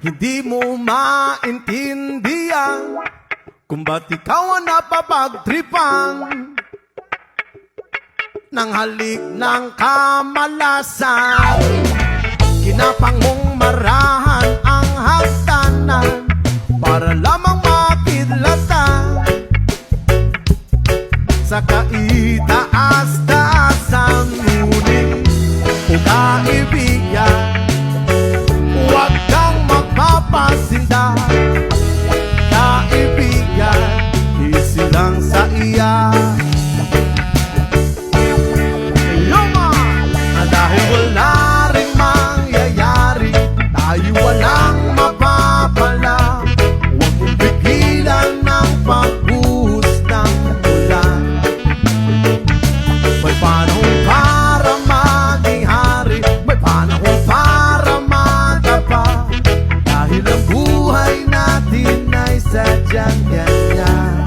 Hindi mo maintindihan kung ba't ikaw ang napapagtripan ng halik ng kamalasan. Kinapang mong marahan ang hagdanan para lamang makidlatan sa kaitaas-taasan. Ngunit o kaibigan, huwag kang magpapasinda. Kaibigan, easy lang sa iya. Dahil wala rin mangyayari, tayo walang mapapala. Huwag mong pigilan ng pagbuhos ng ulan. May panahon para maging hari, may panahon para magapa. Dahil ang buhay natin ay sadyang ganyan.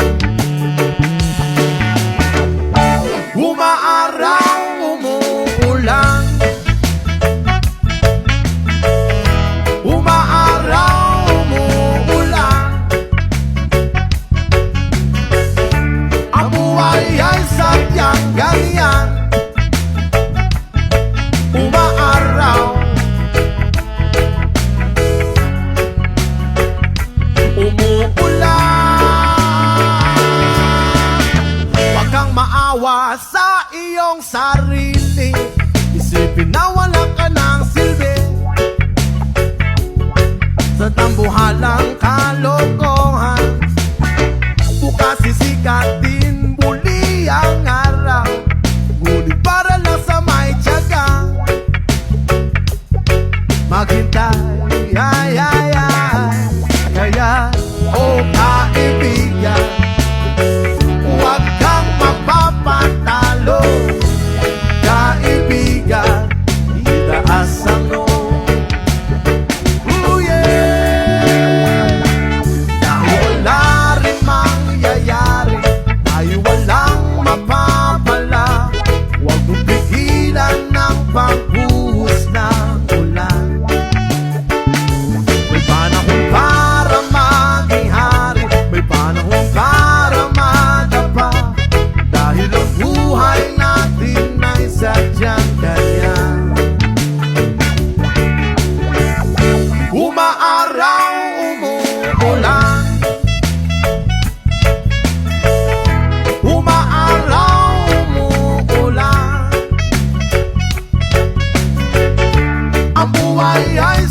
Umaaraw, umuulan, umaaraw, umuulan. Ang buhay ay sadyang ganyan. Umaaraw, umuulan. Huwag kang maawa sa iyong sarili, isipin na wala ka ng silbi sa tambuhalang kalokohan. Bukas sisikat din muli ang araw, ngunit para lang sa may tiyaga maghintay, ay, ay, ay. Kaya, oh kaibigan, huwag kang mapapatalo. Kaibigan, itaas ang noo. Oh yeah! Dahil wala rin mangyayari, tayo walang mapapala. Huwag mong pigilan ng pagbuhos ng ulan. May panahon para maging hari, may panahon para magapa. Dahil ang buhay natin ay sadyang ganyan. Umaaraw, umuulan, umaaraw, umuulan. Ang buhay ay